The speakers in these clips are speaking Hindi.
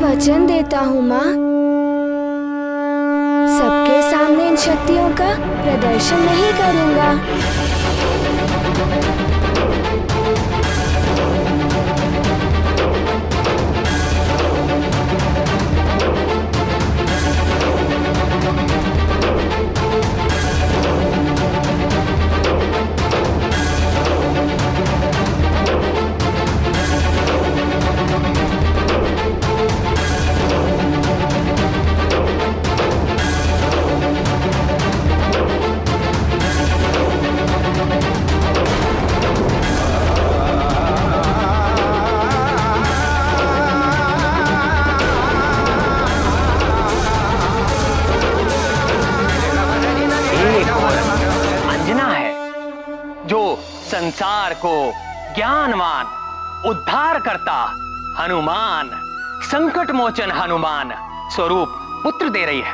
वचन देता हूँ माँ, सबके सामने इन शक्तियों का प्रदर्शन नहीं करूँगा। संसार को ज्ञानवान उद्धार करता हनुमान, संकट मोचन हनुमान स्वरूप पुत्र दे रही है,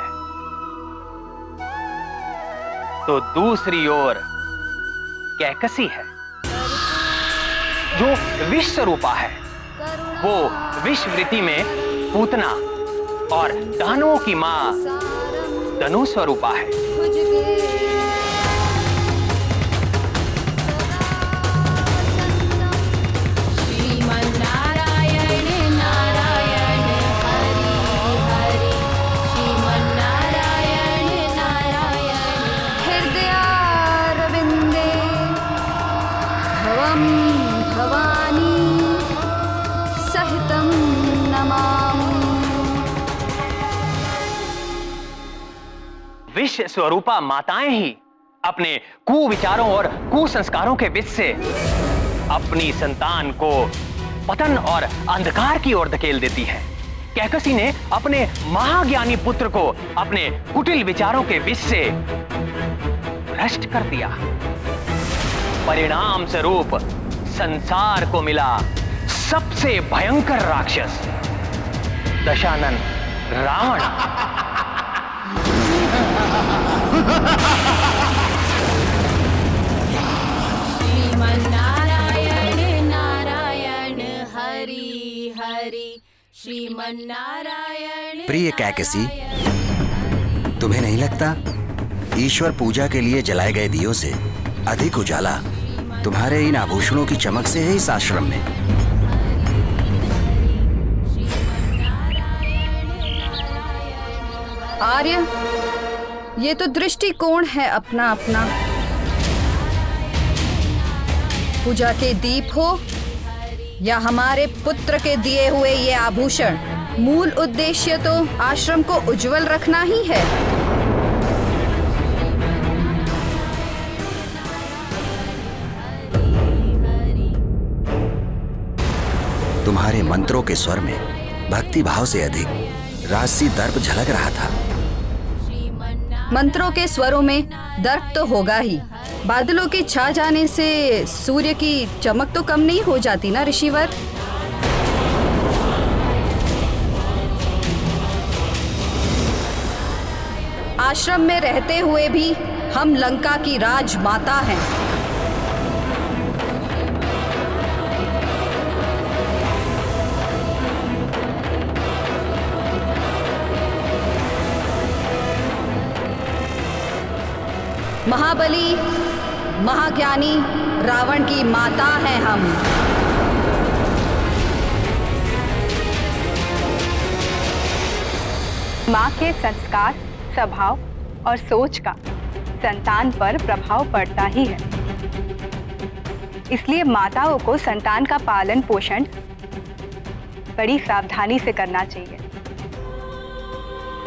तो दूसरी ओर कैकसी है जो विष स्वरूपा है। वो विषवृत्ति में पूतना और दानवों की मां धनु स्वरूपा है। विष स्वरूपा माताएं ही अपने कुविचारों और कुसंस्कारों के विष से अपनी संतान को पतन और अंधकार की ओर धकेल देती हैं। कैकसी ने अपने महाज्ञानी पुत्र को अपने कुटिल विचारों के विष से भ्रष्ट कर दिया। परिणाम स्वरूप संसार को मिला सबसे भयंकर राक्षस दशानन रावण। श्रीमन्नारायण नारायण हरि हरि श्रीमन्नारायण। प्रिय कैकसी, तुम्हें नहीं लगता ईश्वर पूजा के लिए जलाए गए दियों से अधिक उजाला तुम्हारे इन आभूषणों की चमक से है इस आश्रम में? आर्य, ये तो दृष्टिकोण है अपना अपना। पूजा के दीप हो या हमारे पुत्र के दिए हुए ये आभूषण, मूल उद्देश्य तो आश्रम को उज्जवल रखना ही है। तुम्हारे मंत्रों के स्वर में भक्ति भाव से अधिक राजसी दर्प झलक रहा था। मंत्रों के स्वरों में दर्प तो होगा ही। बादलों के छा जाने से सूर्य की चमक तो कम नहीं हो जाती ना ऋषिवर। आश्रम में रहते हुए भी हम लंका की राजमाता हैं। महाबली महाज्ञानी रावण की माता हैं हम। माँ के संस्कार, स्वभाव और सोच का संतान पर प्रभाव पड़ता ही है। इसलिए माताओं को संतान का पालन पोषण बड़ी सावधानी से करना चाहिए।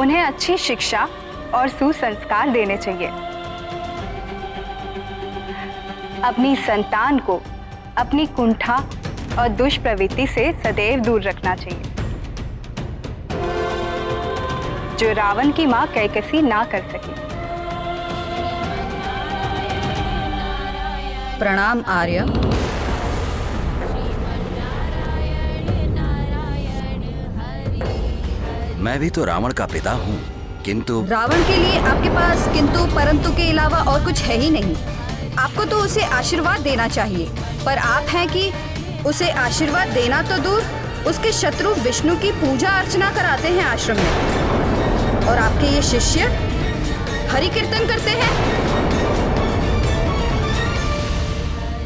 उन्हें अच्छी शिक्षा और सुसंस्कार देने चाहिए। अपनी संतान को अपनी कुंठा और दुष्प्रवृत्ति से सदैव दूर रखना चाहिए, जो रावण की मां कैकसी ना कर सकी। प्रणाम आर्य। मैं भी तो रावण का पिता हूँ, किंतु रावण के लिए आपके पास किंतु परंतु के अलावा और कुछ है ही नहीं। आपको तो उसे आशीर्वाद देना चाहिए, पर आप हैं कि उसे आशीर्वाद देना तो दूर, उसके शत्रु विष्णु की पूजा अर्चना कराते हैं आश्रम में, और आपके ये शिष्य हरि कीर्तन करते हैं।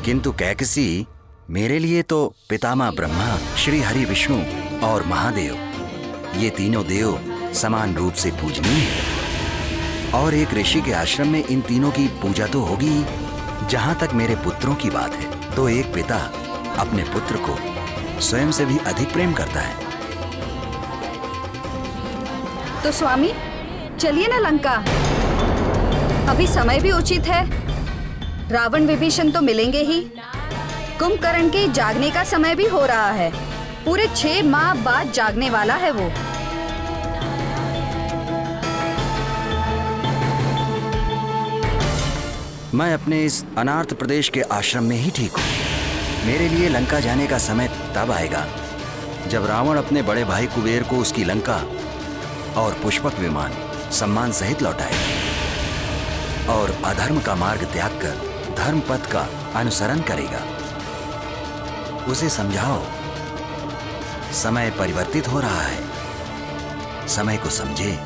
किंतु कैकसी, मेरे लिए तो पितामह ब्रह्मा, श्री हरि विष्णु और महादेव, ये तीनों देव समान रूप से पूजनीय हैं। और एक ऋषि के आश्रम में इन तीनों की पूजा तो होगी। जहां तक मेरे पुत्रों की बात है, तो एक पिता अपने पुत्र को स्वयं से भी अधिक प्रेम करता है। तो स्वामी, चलिए ना लंका। अभी समय भी उचित है। रावण विभीषण तो मिलेंगे ही। कुंभकर्ण के जागने का समय भी हो रहा है। पूरे 6 माह बाद जागने वाला है वो। मैं अपने इस अनार्थ प्रदेश के आश्रम में ही ठीक हूँ। मेरे लिए लंका जाने का समय तब आएगा जब रावण अपने बड़े भाई कुबेर को उसकी लंका और पुष्पक विमान सम्मान सहित लौटाएगा और अधर्म का मार्ग त्याग कर धर्म पथ का अनुसरण करेगा। उसे समझाओ, समय परिवर्तित हो रहा है, समय को समझे।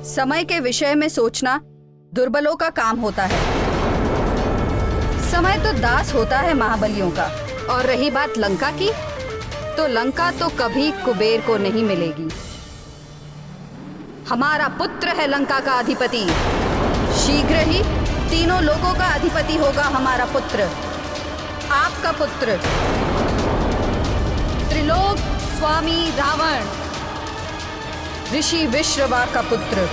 समय के विषय में सोचना दुर्बलों का काम होता है। समय तो दास होता है महाबलियों का। और रही बात लंका की, तो लंका तो कभी कुबेर को नहीं मिलेगी। हमारा पुत्र है लंका का अधिपति। शीघ्र ही तीनों लोगों का अधिपति होगा हमारा पुत्र, आपका पुत्र, त्रिलोक स्वामी रावण, ऋषि विश्रवा का पुत्र।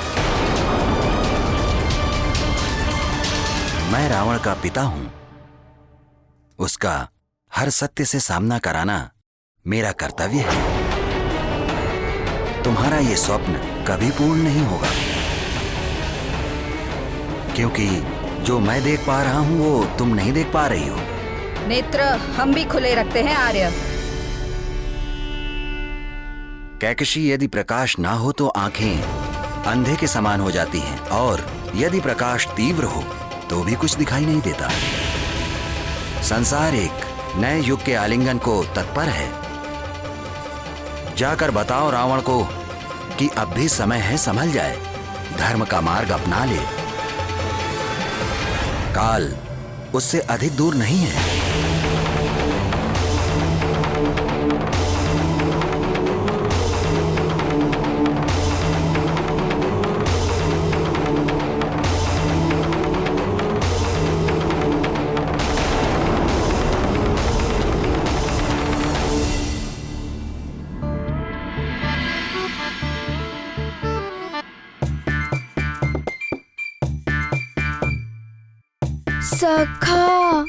मैं रावण का पिता हूं। उसका हर सत्य से सामना कराना मेरा कर्तव्य है। तुम्हारा ये स्वप्न कभी पूर्ण नहीं होगा, क्योंकि जो मैं देख पा रहा हूं वो तुम नहीं देख पा रही हो। नेत्र हम भी खुले रखते हैं आर्य। कैकशी, यदि प्रकाश ना हो तो आंखें अंधे के समान हो जाती हैं, और यदि प्रकाश तीव्र हो तो भी कुछ दिखाई नहीं देता। संसार एक नए युग के आलिंगन को तत्पर है। जाकर बताओ रावण को कि अब भी समय है, संभल जाए, धर्म का मार्ग अपना ले। काल उससे अधिक दूर नहीं है। सखा,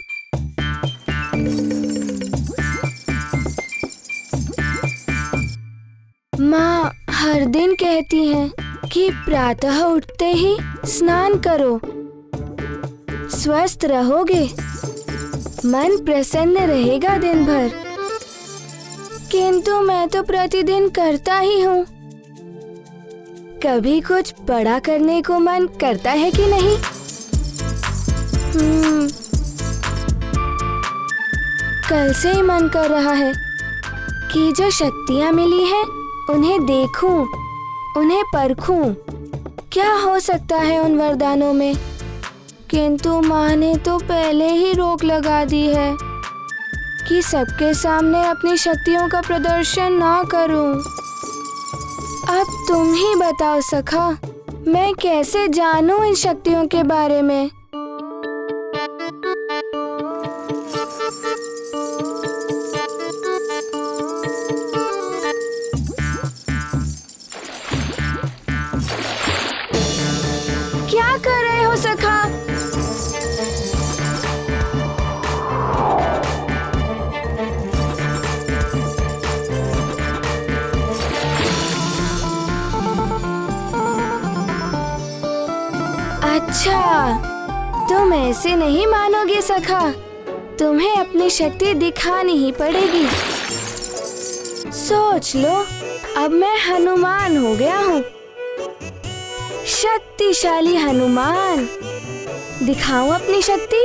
माँ हर दिन कहती हैं कि प्रातः उठते ही स्नान करो, स्वस्थ रहोगे, मन प्रसन्न रहेगा दिन भर। किंतु मैं तो प्रतिदिन करता ही हूँ। कभी कुछ बड़ा करने को मन करता है कि नहीं? कल से ही मन कर रहा है कि जो शक्तियाँ मिली हैं उन्हें देखूं, उन्हें परखूं, क्या हो सकता है उन वरदानों में। किंतु माँ ने तो पहले ही रोक लगा दी है कि सबके सामने अपनी शक्तियों का प्रदर्शन ना करूं। अब तुम ही बताओ सखा, मैं कैसे जानूं इन शक्तियों के बारे में? क्या कर रहे हो सखा? अच्छा, तुम ऐसे नहीं मानोगे सखा, तुम्हें अपनी शक्ति दिखानी ही पड़ेगी। सोच लो, अब मैं हनुमान हो गया हूँ, शक्तिशाली हनुमान। दिखाऊं अपनी शक्ति?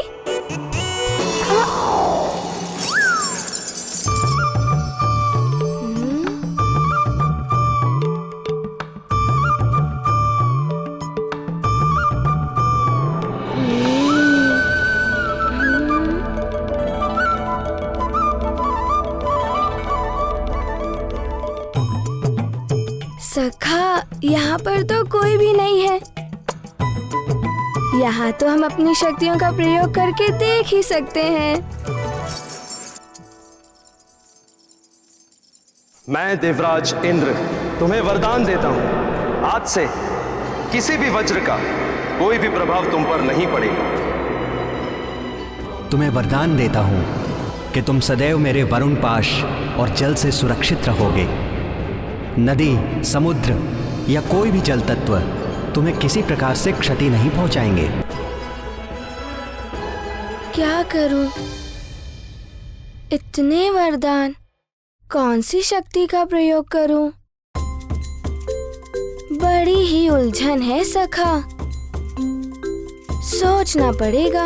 सखा, यहाँ पर तो कोई भी नहीं है। यहाँ तो हम अपनी शक्तियों का प्रयोग करके देख ही सकते हैं। मैं देवराज इंद्र तुम्हें वरदान देता हूँ, आज से किसी भी वज्र का कोई भी प्रभाव तुम पर नहीं पड़ेगा। तुम्हें वरदान देता हूं कि तुम सदैव मेरे वरुण पाश और जल से सुरक्षित रहोगे। नदी, समुद्र या कोई भी जल तत्व तुम्हें किसी प्रकार से क्षति नहीं पहुंचाएंगे। क्या करूं? इतने वरदान, कौन सी शक्ति का प्रयोग करूं? बड़ी ही उलझन है सखा, सोचना पड़ेगा।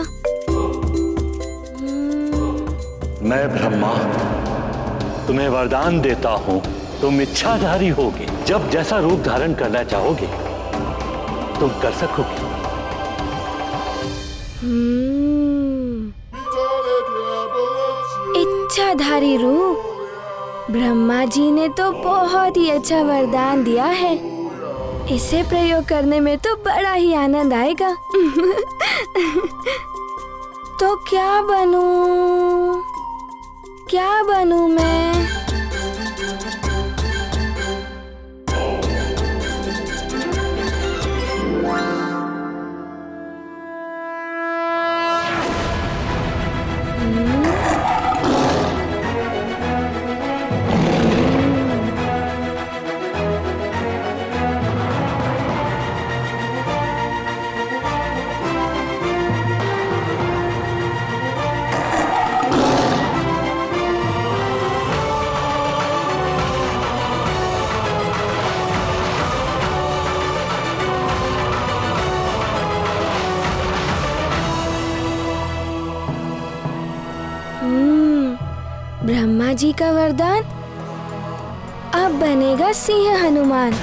मैं ब्रह्मा तुम्हें वरदान देता हूं, तुम इच्छाधारी होगे। जब जैसा रूप धारण करना चाहोगे तुम कर सकोगे। इच्छाधारी रूप? ब्रह्मा जी ने तो बहुत ही अच्छा वरदान दिया है, इसे प्रयोग करने में तो बड़ा ही आनंद आएगा। तो क्या बनूं? क्या बनूं मैं? ब्रह्मा जी का वरदान, अब बनेगा सिंह हनुमान।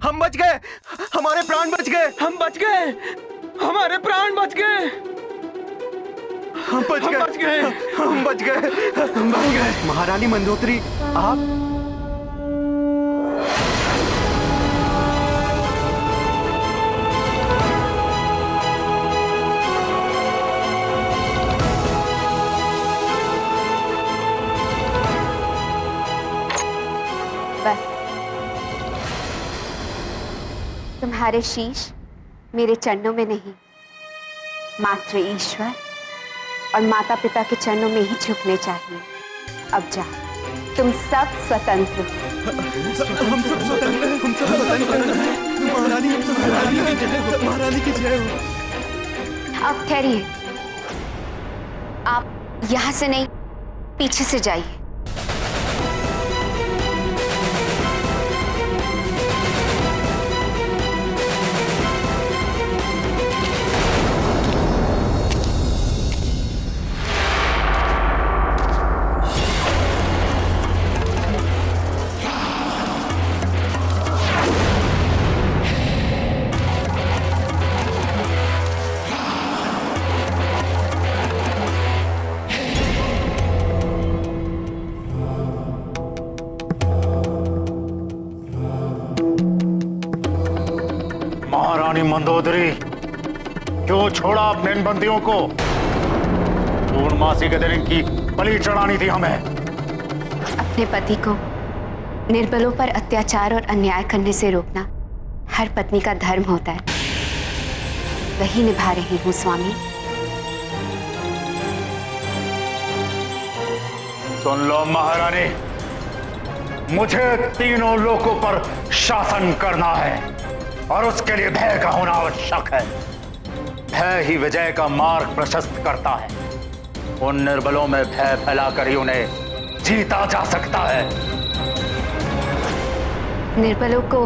हम बच गए, हमारे प्राण बच गए, हम बच गए, हमारे प्राण बच गए, हम बच गए, हम बच गए, हम बच गए। महारानी मंदोदरी, आप बस तुम्हारे शीश मेरे चरणों में नहीं, मात्र ईश्वर और माता पिता के चरणों में ही झुकने चाहिए। अब जाओ, तुम सब स्वतंत्र हो। हम सब स्वतंत्र हैं, हम सब स्वतंत्र हैं। महारानी की जय हो। अब ठहरिए, आप यहाँ से नहीं, पीछे से जाइए। महारानी मंदोदरी, क्यों छोड़ा अपने इन बंदियों को? पूर्णमासी के दिन इनकी बलि चढ़ानी थी हमें। अपने पति को निर्बलों पर अत्याचार और अन्याय करने से रोकना हर पत्नी का धर्म होता है। वही निभा रही हूँ स्वामी। सुन लो महारानी, मुझे तीनों लोकों पर शासन करना है और उसके लिए भय का होना आवश्यक है। भय ही विजय का मार्ग प्रशस्त करता है। उन निर्बलों में भय फैलाकर ही उन्हें जीता जा सकता है। निर्बलों को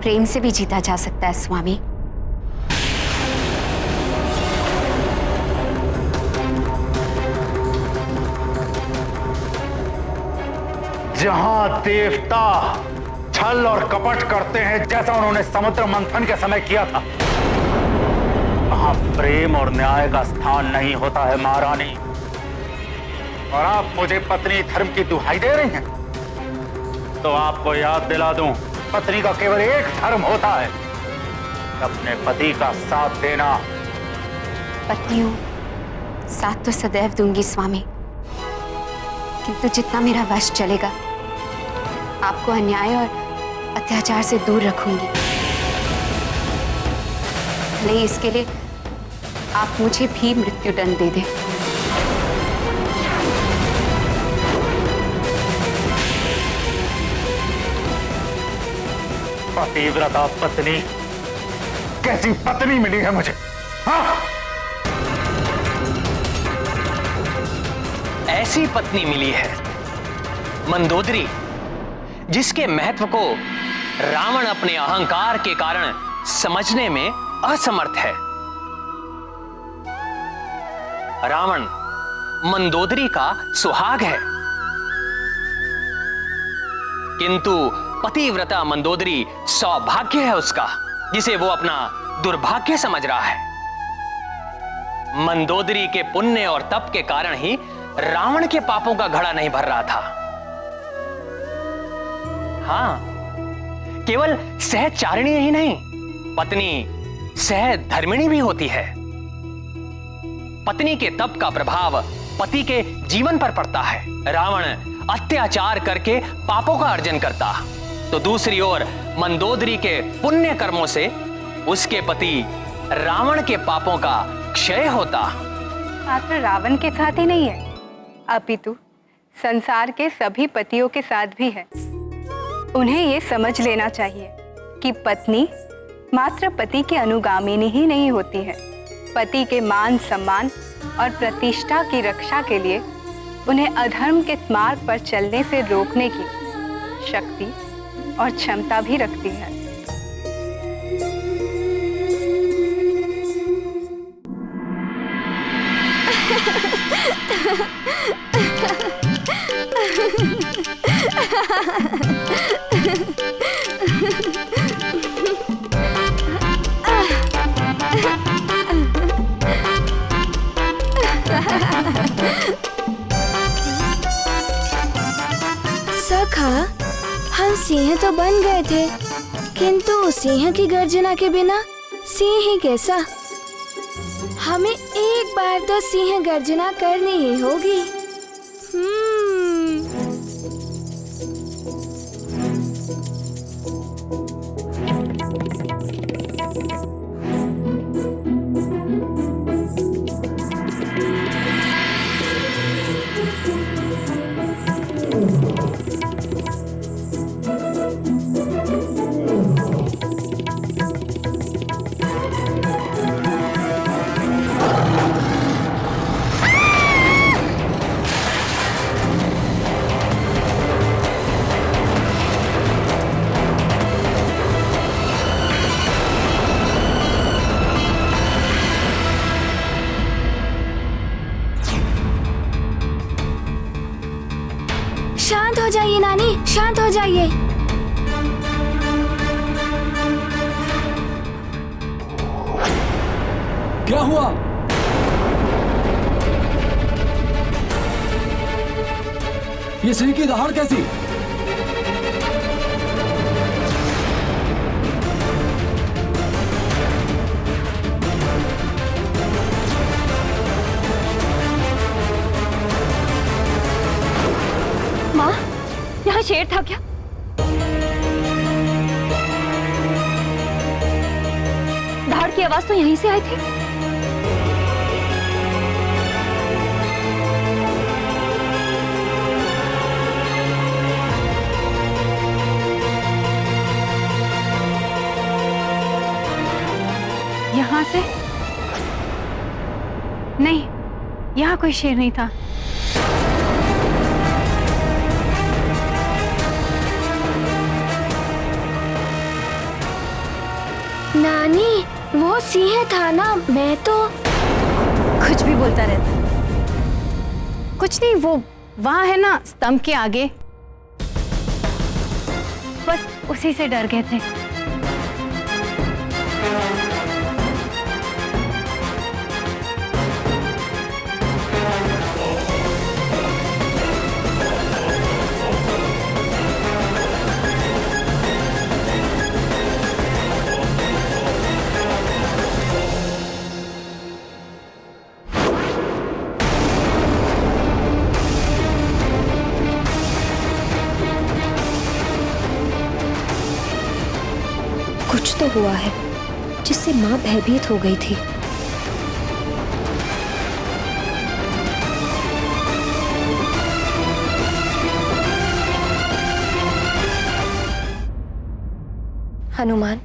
प्रेम से भी जीता जा सकता है स्वामी। जहां देवता छल और कपट करते हैं, जैसा उन्होंने समुद्र मंथन के समय किया था, वहां प्रेम और न्याय का स्थान नहीं होता है महारानी। और आप मुझे पत्नी धर्म की दुहाई दे रही हैं, तो आपको याद दिला दूं, पत्नी का केवल एक धर्म होता है, अपने पति का साथ देना। पत्नियों, साथ तो सदैव दूंगी स्वामी, किंतु जितना मेरा वश चलेगा आपको अन्याय और अत्याचार से दूर रखूंगी। भले इसके लिए आप मुझे भी मृत्युदंड दे दें। पतिव्रता पत्नी, कैसी पत्नी मिली है मुझे? हाँ? ऐसी पत्नी मिली है मंदोदरी, जिसके महत्व को रावण अपने अहंकार के कारण समझने में असमर्थ है। रावण मंदोदरी का सुहाग है, किंतु पतिव्रता मंदोदरी सौभाग्य है उसका, जिसे वो अपना दुर्भाग्य समझ रहा है। मंदोदरी के पुण्य और तप के कारण ही रावण के पापों का घड़ा नहीं भर रहा था। हाँ, केवल सहचारिणी ही नहीं, पत्नी सहधर्मिणी भी होती है। पत्नी के तप का प्रभाव पति के जीवन पर पड़ता है। रावण अत्याचार करके पापों का अर्जन करता, तो दूसरी ओर मंदोदरी के पुण्य कर्मों से उसके पति रावण के पापों का क्षय होता। मात्र रावण के साथ ही नहीं है, अपितु संसार के सभी पतियों के साथ भी है। उन्हें ये समझ लेना चाहिए कि पत्नी मात्र पति की अनुगामिनी ही नहीं होती है। पति के मान सम्मान और प्रतिष्ठा की रक्षा के लिए उन्हें अधर्म के मार्ग पर चलने से रोकने की शक्ति और क्षमता भी रखती है। सखा, हम सिंह तो बन गए थे, किंतु सिंह की गर्जना के बिना सिंह ही कैसा? हमें एक बार तो सिंह गर्जना करनी ही होगी। शांत हो जाइए नानी, शांत हो जाइए। क्या हुआ? ये सिंह की दहाड़ कैसी? आवाज तो यहीं से आई थी। यहाँ से? नहीं, यहाँ कोई शेर नहीं था। नानी, वो सिंह था ना, मैं तो कुछ भी बोलता रहता। कुछ नहीं, वो वहां है ना स्तंभ के आगे, बस उसी से डर गए थे। कुछ तो हुआ है जिससे माँ भयभीत हो गई थी। हनुमान,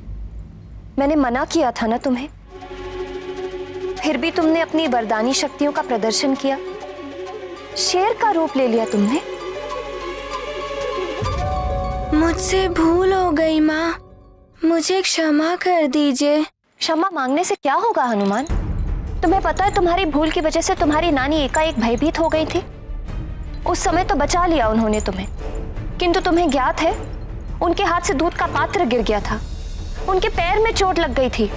मैंने मना किया था ना तुम्हें, फिर भी तुमने अपनी वरदानी शक्तियों का प्रदर्शन किया। शेर का रूप ले लिया तुमने। मुझसे भूल हो गई माँ, मुझे क्षमा कर दीजिए। क्षमा मांगने से क्या होगा हनुमान? तुम्हें पता है तुम्हारी भूल की वजह से तुम्हारी नानी एकाएक भयभीत हो गई थी। उस समय तो बचा लिया उन्होंने तुम्हें, किंतु तुम्हें ज्ञात है उनके हाथ से दूध का पात्र गिर गया था, उनके पैर में चोट लग गई थी,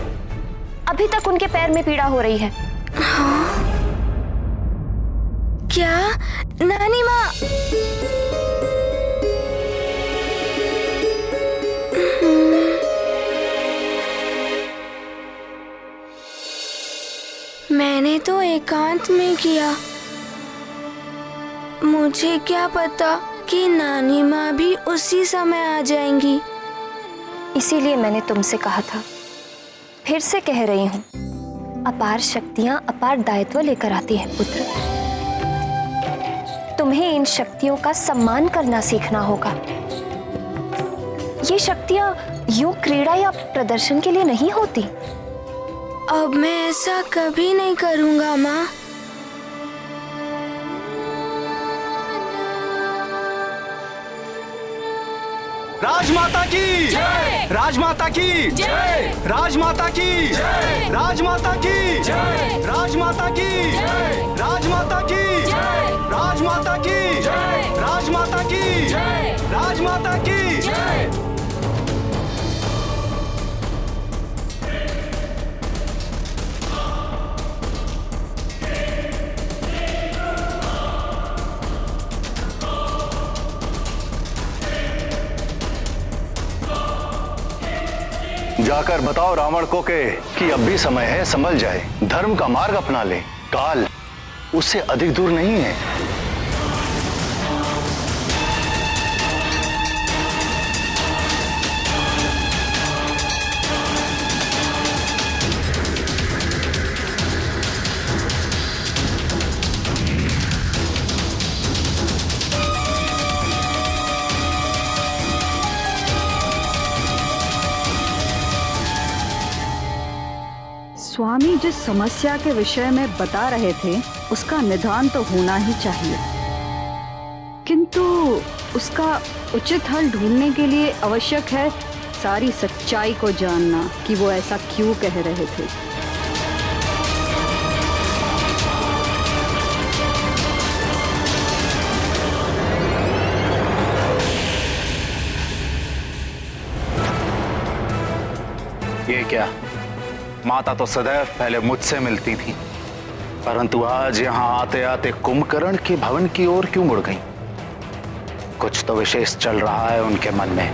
अभी तक उनके पैर में पीड़ा हो रही है। हाँ? क्या नानी माँ? मैंने तो एकांत में किया, मुझे क्या पता कि नानी माँ भी उसी समय आ जाएंगी। इसीलिए मैंने तुमसे कहा था, फिर से कह रही हूँ, अपार शक्तियाँ अपार दायित्व लेकर आती है पुत्र। तुम्हें इन शक्तियों का सम्मान करना सीखना होगा। ये शक्तियाँ यूं क्रीड़ा या प्रदर्शन के लिए नहीं होती। अब मैं ऐसा कभी नहीं करूँगा माँ। राजमाता की जय! राजमाता की जय! राजमाता की जय! राजमाता की जय! राजमाता की जय! राजमाता की जय! राजमाता की जय! राजमाता की जय! राजमाता की जय! जाकर बताओ रावण को कि अब भी समय है, संभल जाए, धर्म का मार्ग अपना ले, काल उससे अधिक दूर नहीं है। स्वामी जिस समस्या के विषय में बता रहे थे उसका निदान तो होना ही चाहिए, किंतु उसका उचित हल ढूंढने के लिए आवश्यक है सारी सच्चाई को जानना कि वो ऐसा क्यों कह रहे थे। ये क्या, माता तो सदैव पहले मुझसे मिलती थी, परंतु आज यहाँ आते आते कुंभकर्ण के भवन की ओर क्यों मुड़ गई? कुछ तो विशेष चल रहा है उनके मन में।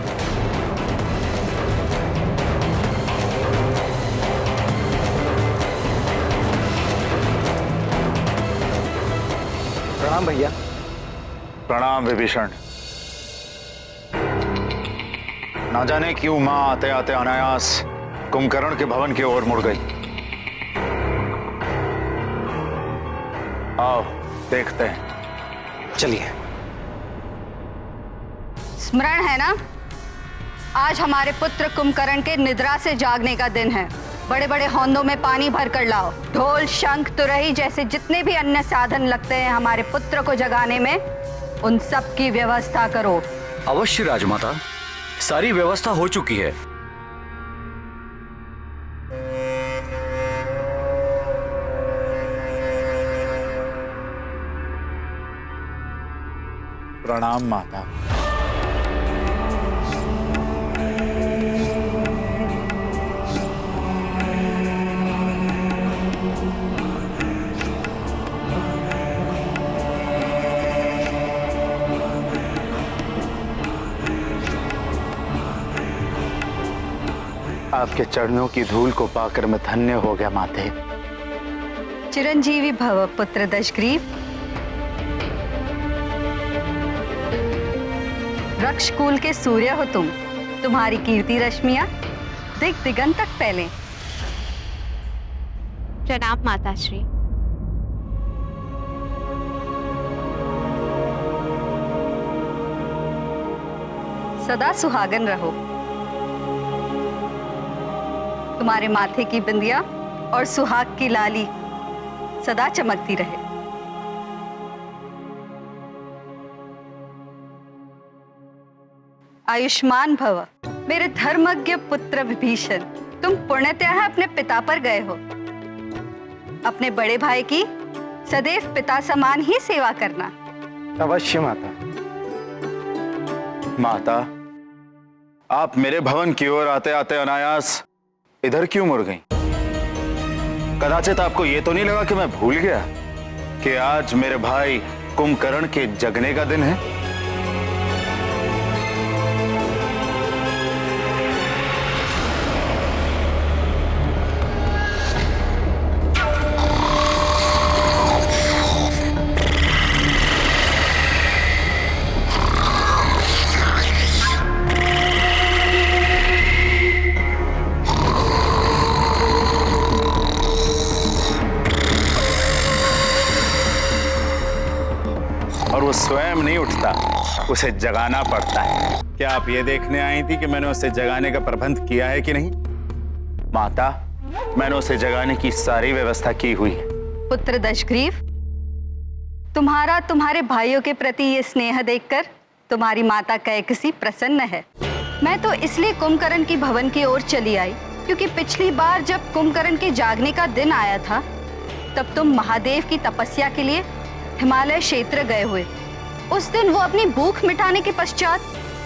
प्रणाम भैया। प्रणाम विभीषण। ना जाने क्यों माँ आते आते अनायास कुंभकर्ण के भवन की ओर मुड़ गई। आओ देखते हैं। चलिए। स्मरण है ना, आज हमारे पुत्र कुंभकर्ण के निद्रा से जागने का दिन है। बड़े बड़े हौंदों में पानी भर कर लाओ। ढोल, शंख, तुरही जैसे जितने भी अन्य साधन लगते हैं हमारे पुत्र को जगाने में, उन सब की व्यवस्था करो। अवश्य राजमाता, सारी व्यवस्था हो चुकी है। प्रणाम माता। आपके चरणों की धूल को पाकर मैं धन्य हो गया माते। चिरंजीवी भव पुत्र दशग्रीव। वृक्षकुल के सूर्य हो तुम। तुम्हारी कीर्ति रश्मियां दिग दिगंत तक फैलें। प्रणाम माताश्री। सदा सुहागन रहो। तुम्हारे माथे की बिंदिया और सुहाग की लाली सदा चमकती रहे। आयुष्मान भव मेरे धर्मज्ञ पुत्र विभीषण। तुम पुण्यतः अपने पिता पर गए हो। अपने बड़े भाई की सदैव पिता समान ही सेवा करना। अवश्य माता। माता, आप मेरे भवन की ओर आते आते अनायास इधर क्यों मुड़ गई? कदाचित आपको यह तो नहीं लगा कि मैं भूल गया कि आज मेरे भाई कुंभकर्ण के जगने का दिन है? और वो स्वयं नहीं उठता, उसे जगाना पड़ता है। क्या आप ये देखने आई थी कि मैंने उसे जगाने का प्रबंध किया है कि नहीं? माता, मैंने उसे जगाने की सारी व्यवस्था की हुई है। पुत्र दशग्रीव, तुम्हारा तुम्हारे भाइयों के प्रति ये स्नेह देखकर तुम्हारी माता कैकसी प्रसन्न है। मैं तो इसलिए कुंभकर्ण की भवन की ओर चली आई क्योंकि पिछली बार जब कुंभकर्ण के जागने का दिन आया था तब तुम महादेव की तपस्या के लिए हिमालय क्षेत्र गए हुए। उस दिन वो अपनी भूख मिटाने के पश्चात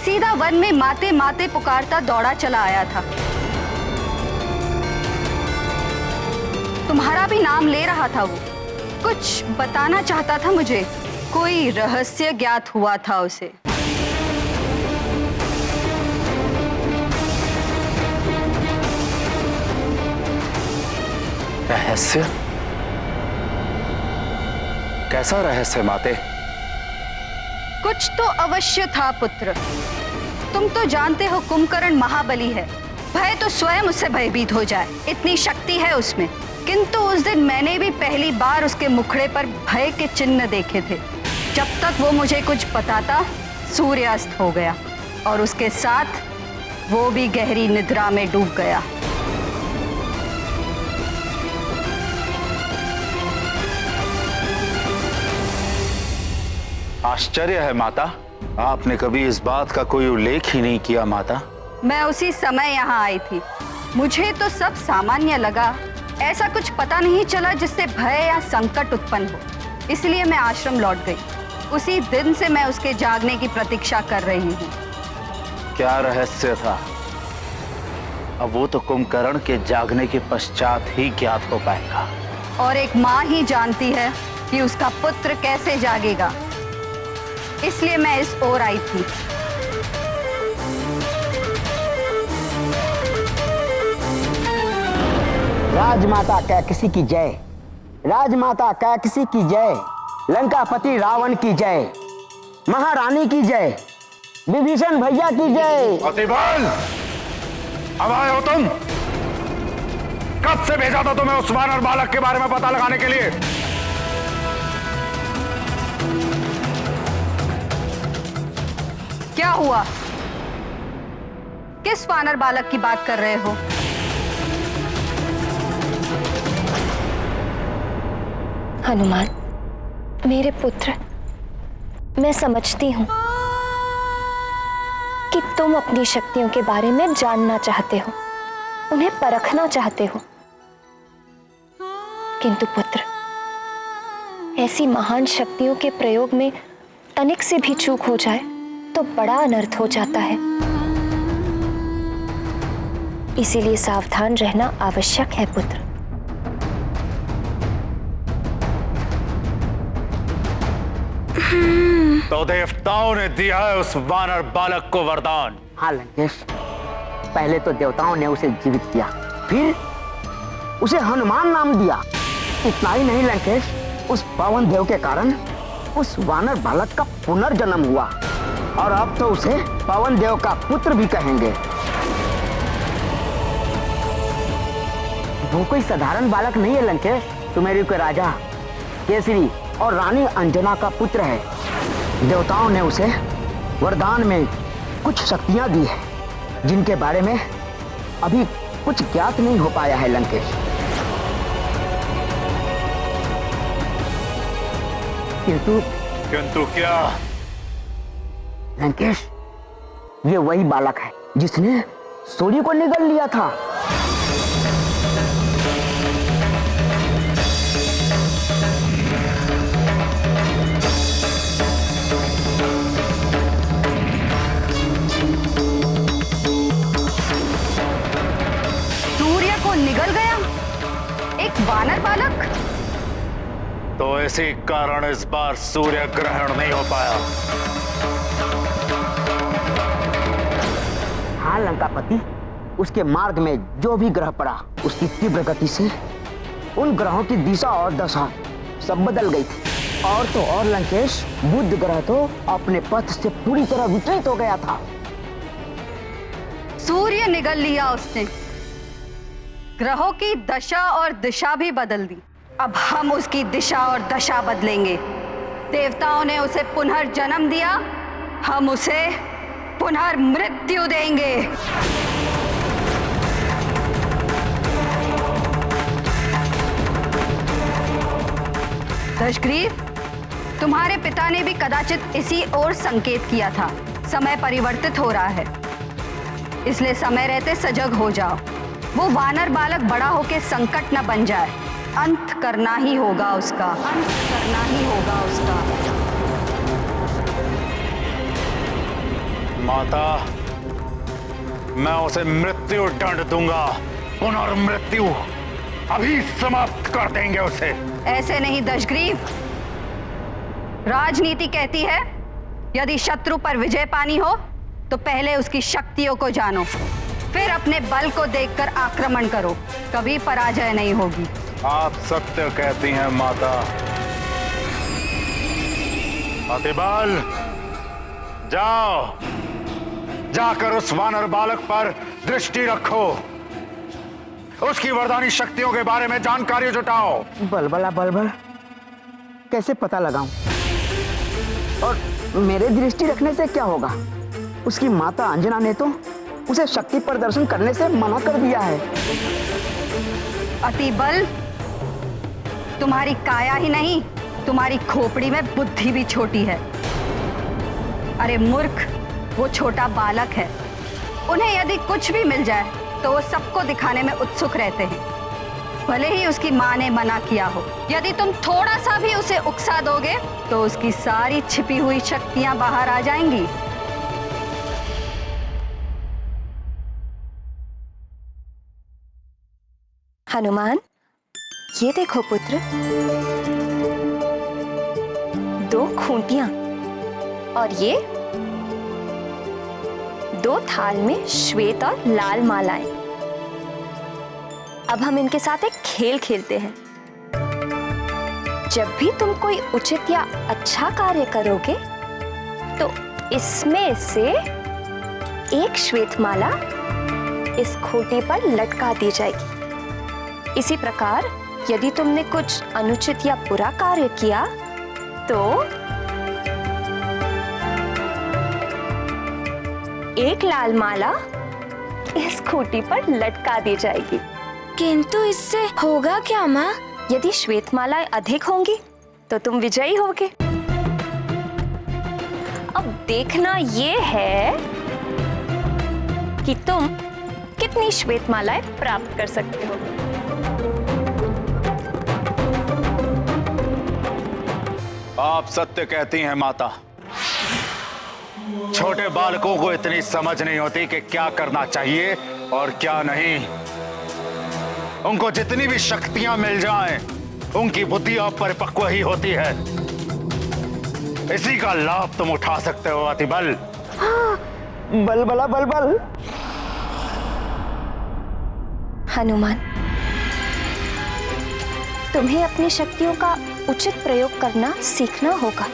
सीधा वन में माते माते पुकारता दौड़ा चला आया था। तुम्हारा भी नाम ले रहा था। वो कुछ बताना चाहता था मुझे। कोई रहस्य ज्ञात हुआ था उसे। रहस्य? कैसा रहस्य माते? कुछ तो अवश्य था पुत्र। तुम तो जानते हो कुंभकर्ण महाबली है। भय तो स्वयं उससे भयभीत हो जाए, इतनी शक्ति है उसमें। किंतु उस दिन मैंने भी पहली बार उसके मुखड़े पर भय के चिन्ह देखे थे। जब तक वो मुझे कुछ बताता, सूर्यास्त हो गया और उसके साथ वो भी गहरी निद्रा में डूब गया। आश्चर्य है माता, आपने कभी इस बात का कोई उल्लेख ही नहीं किया माता। मैं उसी समय यहाँ आई थी। मुझे तो सब सामान्य लगा। ऐसा कुछ पता नहीं चला जिससे भय या संकट उत्पन्न हो। इसलिए मैं आश्रम लौट गई। उसी दिन से मैं उसके जागने की प्रतीक्षा कर रही हूँ। क्या रहस्य था? अब वो तो कुंभकर्ण के जागने के पश्चात ही ज्ञात हो पाएगा। और एक माँ ही जानती है कि उसका पुत्र कैसे जागेगा। इसलिए मैं इस ओर आई थी। राजमाता कैकसी की जय। राजमाता कैकसी की जय। लंकापति रावण की जय। महारानी की जय। विभीषण भैया की जय। अतिबल, अब आए हो तुम? रात से भेजा था तुम्हें उस वानर बालक के बारे में पता लगाने के लिए। क्या हुआ? किस वानर बालक की बात कर रहे हो? हनुमान, मेरे पुत्र, मैं समझती हूं कि तुम अपनी शक्तियों के बारे में जानना चाहते हो, उन्हें परखना चाहते हो। किंतु पुत्र, ऐसी महान शक्तियों के प्रयोग में तनिक से भी चूक हो जाए तो बड़ा अनर्थ हो जाता है। इसीलिए सावधान रहना आवश्यक है पुत्र। तो देवताओं ने दिया है उस वानर बालक को वरदान। हाँ लंकेश, पहले तो देवताओं ने उसे जीवित किया, फिर उसे हनुमान नाम दिया। इतना ही नहीं लंकेश, उस पवन देव के कारण उस वानर बालक का पुनर्जन्म हुआ और अब तो उसे पवन देव का पुत्र भी कहेंगे। वो कोई साधारण बालक नहीं है लंकेश, सुमेरु के राजा केसरी और रानी अंजना का पुत्र है। देवताओं ने उसे वरदान में कुछ शक्तियां दी है जिनके बारे में अभी कुछ ज्ञात नहीं हो पाया है लंकेश। किंतु क्या? लंकेश, ये वही बालक है जिसने सूर्य को निगल लिया था। सूर्य को निगल गया एक वानर बालक? तो इसी कारण इस बार सूर्य ग्रहण नहीं हो पाया। हाँ लंकापति, उसके मार्ग में जो भी ग्रह पड़ा उसकी तीव्र गति से उन ग्रहों की दिशा और दशा सब बदल गई थी। और तो और लंकेश, बुध ग्रह तो अपने पथ से पूरी तरह विचलित हो गया था। सूर्य निगल लिया उसने, ग्रहों की दशा और दिशा भी बदल दी। अब हम उसकी दिशा और दशा बदलेंगे। देवताओं ने उसे पुनर्जन्म दिया, हम उसे पुनर्मृत्यु देंगे। दशग्रीव, तुम्हारे पिता ने भी कदाचित इसी ओर संकेत किया था। समय परिवर्तित हो रहा है, इसलिए समय रहते सजग हो जाओ। वो वानर बालक बड़ा होकर संकट न बन जाए। अंत करना ही होगा उसका, अंत करना ही होगा उसका। माता, मैं उसे मृत्यु दंड दूंगा, पुनर्मृत्यु अभी समाप्त कर देंगे उसे। ऐसे नहीं दशग्रीव, राजनीति कहती है यदि शत्रु पर विजय पानी हो तो पहले उसकी शक्तियों को जानो, फिर अपने बल को देखकर आक्रमण करो, कभी पराजय नहीं होगी। आप सत्य कहती हैं माता। अतिबल, जाओ, जाकर उस वानर बालक पर दृष्टि रखो, उसकी वरदानी शक्तियों के बारे में जानकारी जुटाओ। बलबला बलबल, कैसे पता लगाऊं? और मेरे दृष्टि रखने से क्या होगा? उसकी माता अंजना ने तो उसे शक्ति प्रदर्शन करने से मना कर दिया है। अतिबल, तुम्हारी काया ही नहीं, तुम्हारी खोपड़ी में बुद्धि भी छोटी है। अरे मूर्ख, वो छोटा बालक है, उन्हें यदि कुछ भी मिल जाए तो वो सबको दिखाने में उत्सुक रहते हैं, भले ही उसकी माँ ने मना किया हो। यदि तुम थोड़ा सा भी उसे उकसा दोगे तो उसकी सारी छिपी हुई शक्तियां बाहर आ जाएंगी। हनुमान, ये देखो पुत्र, 2 खूंटियां और ये 2 थाल में श्वेत और लाल मालाएं। अब हम इनके साथ एक खेल खेलते हैं। जब भी तुम कोई उचित या अच्छा कार्य करोगे तो इसमें से एक श्वेत माला इस खूंटी पर लटका दी जाएगी। इसी प्रकार यदि तुमने कुछ अनुचित या बुरा कार्य किया तो एक लाल माला इस खूंटी पर लटका दी जाएगी। किंतु इससे होगा क्या माँ? यदि श्वेत मालाएं अधिक होंगी तो तुम विजयी होगे। अब देखना ये है कि तुम कितनी श्वेत मालाएं प्राप्त कर सकते हो। आप सत्य कहती हैं माता। छोटे बालकों को इतनी समझ नहीं होती कि क्या करना चाहिए और क्या नहीं। उनको जितनी भी शक्तियां मिल जाएं, उनकी बुद्धि अपरिपक्व ही होती है। इसी का लाभ तुम उठा सकते हो अतिबल। बलबला बलबल। हनुमान, तुम्हें अपनी शक्तियों का उचित प्रयोग करना सीखना होगा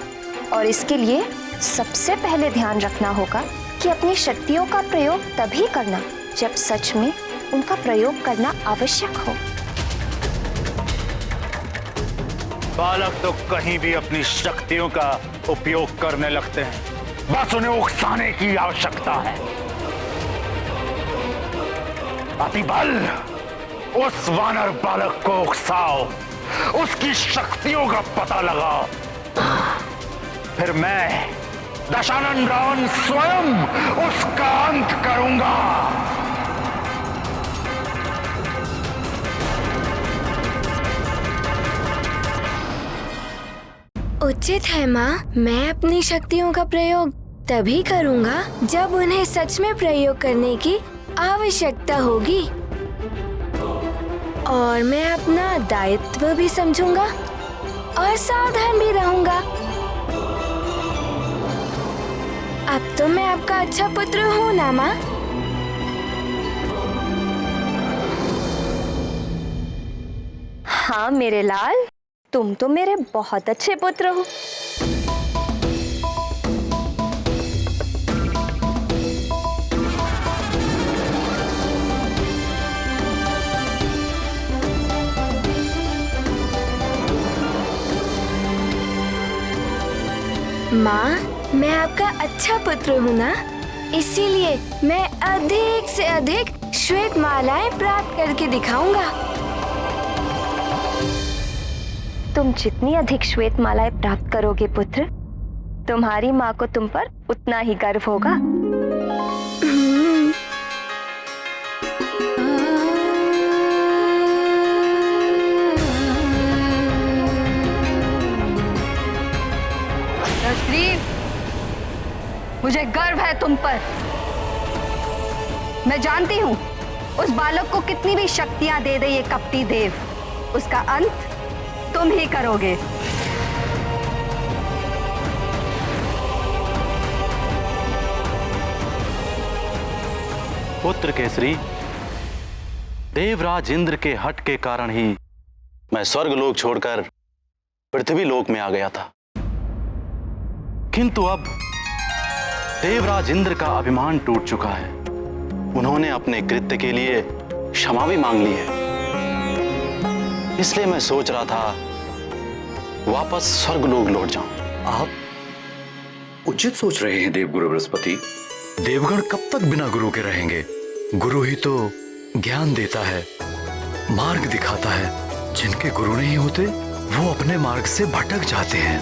और इसके लिए सबसे पहले ध्यान रखना होगा कि अपनी शक्तियों का प्रयोग तभी करना जब सच में उनका प्रयोग करना आवश्यक हो। बालक तो कहीं भी अपनी शक्तियों का उपयोग करने लगते हैं, बस उन्हें उकसाने की आवश्यकता है। अतिबल, उस वानर बालक को उकसाओ, उसकी शक्तियों का पता लगाओ, फिर मैं दशानन रावण स्वयं उसका अंत करूंगा। उचित है माँ, मैं अपनी शक्तियों का प्रयोग तभी करूँगा जब उन्हें सच में प्रयोग करने की आवश्यकता होगी और मैं अपना दायित्व भी समझूंगा और सावधान भी रहूंगा। अब तो मैं आपका अच्छा पुत्र हूँ ना माँ? हाँ मेरे लाल, तुम तो मेरे बहुत अच्छे पुत्र हो। माँ, मैं आपका अच्छा पुत्र हूँ ना, इसीलिए मैं अधिक से अधिक श्वेत मालाएं प्राप्त करके दिखाऊंगा। तुम जितनी अधिक श्वेत मालाएं प्राप्त करोगे पुत्र, तुम्हारी माँ को तुम पर उतना ही गर्व होगा। मुझे गर्व है तुम पर। मैं जानती हूँ उस बालक को कितनी भी शक्तियां दे दे ये कपटी देव, उसका अंत तुम ही करोगे। पुत्र केसरी, देवराज इंद्र के हट के कारण ही मैं स्वर्ग लोक छोड़कर पृथ्वी लोक में आ गया था, किंतु अब देवराज इंद्र का अभिमान टूट चुका है। उन्होंने अपने कृत्य के लिए क्षमा भी मांग ली है। इसलिए मैं सोच रहा था वापस स्वर्गलोक लौट जाऊं। आप उचित सोच रहे हैं देवगुरु बृहस्पति। देवगण कब तक बिना गुरु के रहेंगे? गुरु ही तो ज्ञान देता है, मार्ग दिखाता है। जिनके गुरु नहीं होते वो अपने मार्ग से भटक जाते हैं।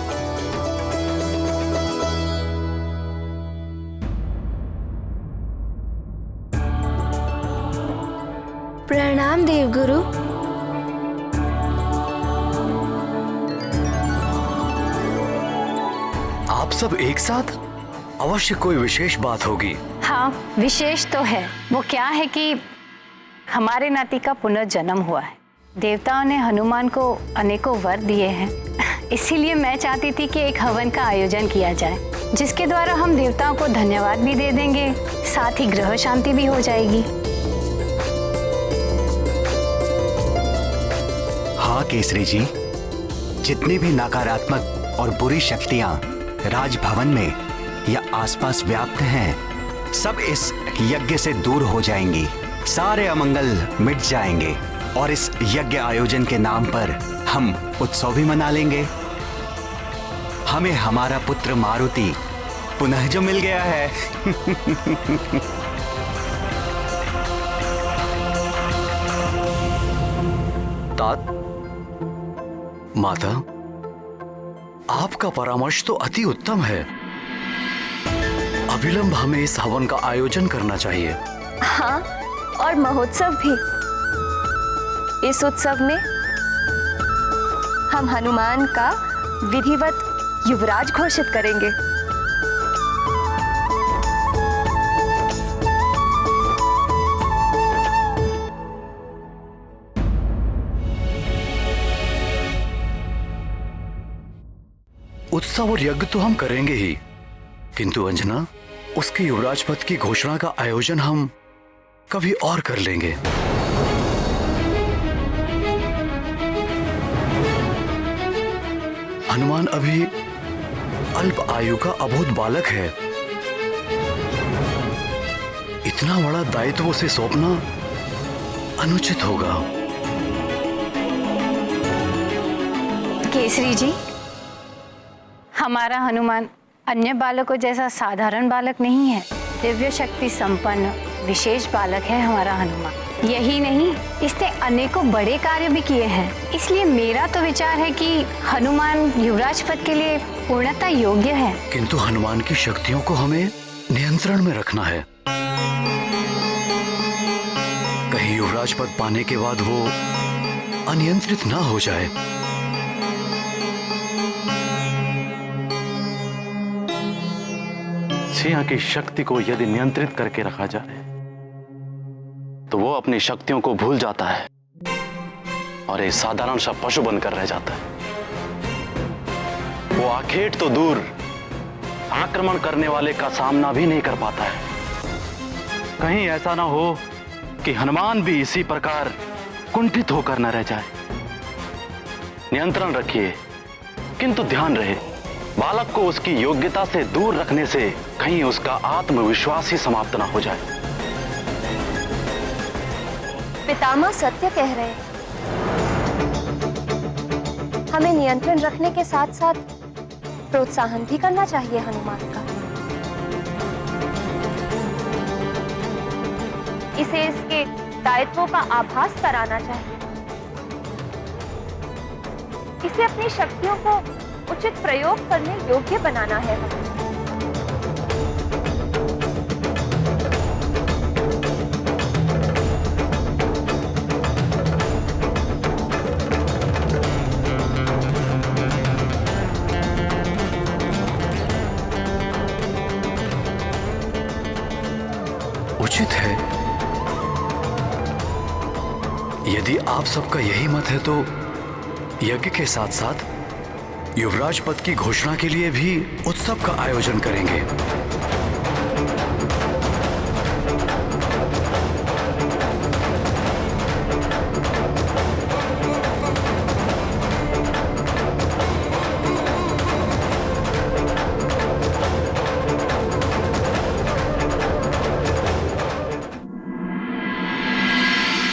प्रणाम देवगुरु। आप सब एक साथ? अवश्य कोई विशेष बात होगी। हाँ, विशेष तो है। वो क्या है कि हमारे नाती का पुनर्जन्म हुआ है। देवताओं ने हनुमान को अनेकों वर दिए हैं। इसीलिए मैं चाहती थी कि एक हवन का आयोजन किया जाए, जिसके द्वारा हम देवताओं को धन्यवाद भी दे देंगे, साथ ही ग्रह शांति भी हो जाएगी। हाँ केसरी जी, जितनी भी नकारात्मक और बुरी शक्तियां राजभवन में या आसपास व्याप्त हैं, सब इस यज्ञ से दूर हो जाएंगी। सारे अमंगल मिट जाएंगे और इस यज्ञ आयोजन के नाम पर हम उत्सव भी मना लेंगे। हमें हमारा पुत्र मारुति पुनः जो मिल गया है। तात, माता, आपका परामर्श तो अति उत्तम है। अविलंब हमें इस हवन का आयोजन करना चाहिए। हाँ, और महोत्सव भी। इस उत्सव में हम हनुमान का विधिवत युवराज घोषित करेंगे। उत्सव और यज्ञ तो हम करेंगे ही, किंतु अंजना, उसके युवराज पद की घोषणा का आयोजन हम कभी और कर लेंगे। हनुमान अभी अल्प आयु का अबोध बालक है। इतना बड़ा दायित्व उसे सौंपना अनुचित होगा। केसरी जी, हमारा हनुमान अन्य बालकों जैसा साधारण बालक नहीं है। दिव्य शक्ति संपन्न विशेष बालक है हमारा हनुमान। यही नहीं, इसने अनेकों बड़े कार्य भी किए हैं। इसलिए मेरा तो विचार है कि हनुमान युवराज पद के लिए पूर्णतः योग्य है। किंतु हनुमान की शक्तियों को हमें नियंत्रण में रखना है। कहीं युवराज पद पाने के बाद वो अनियंत्रित ना हो जाए। सिंह की शक्ति को यदि नियंत्रित करके रखा जाए तो वो अपनी शक्तियों को भूल जाता है और एक साधारण सा पशु बनकर रह जाता है। वो आखेट तो दूर, आक्रमण करने वाले का सामना भी नहीं कर पाता है। कहीं ऐसा ना हो कि हनुमान भी इसी प्रकार कुंठित होकर न रह जाए। नियंत्रण रखिए, किंतु ध्यान रहे बालक को उसकी योग्यता से दूर रखने से कहीं उसका आत्मविश्वास ही समाप्त ना हो जाए। पितामह सत्य कह रहे हैं। हमें नियंत्रण रखने के साथ साथ प्रोत्साहन भी करना चाहिए हनुमान का। इसे इसके दायित्वों का आभास कराना चाहिए। इसे अपनी शक्तियों को उचित प्रयोग करने योग्य बनाना है हमें। उचित है। यदि आप सबका यही मत है तो यज्ञ के साथ साथ युवराज पद की घोषणा के लिए भी उत्सव का आयोजन करेंगे।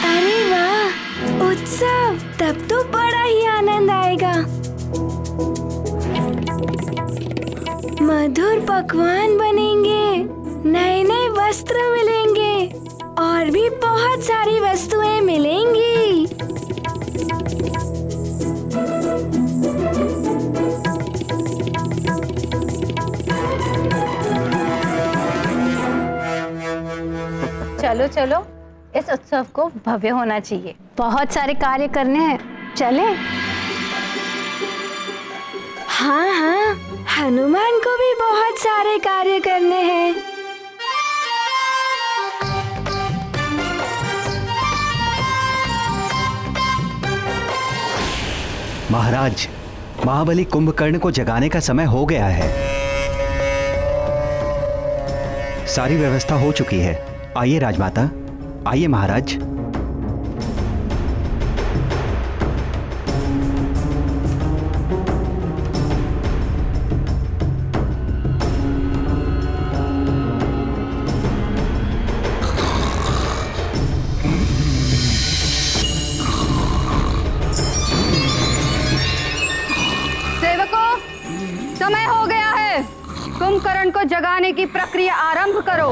अरे वाह, उत्सव! तब तो बड़ा ही आनंद आएगा। मधुर पकवान बनेंगे, नए नए वस्त्र मिलेंगे और भी बहुत सारी वस्तुएं मिलेंगी। चलो चलो, इस उत्सव को भव्य होना चाहिए। बहुत सारे कार्य करने हैं, चलें? हाँ हाँ, हनुमान को भी बहुत सारे कार्य करने हैं। महाराज, महाबली कुंभकर्ण को जगाने का समय हो गया है। सारी व्यवस्था हो चुकी है। आइए राजमाता, आइए महाराज। कुंभकर्ण को जगाने की प्रक्रिया आरंभ करो।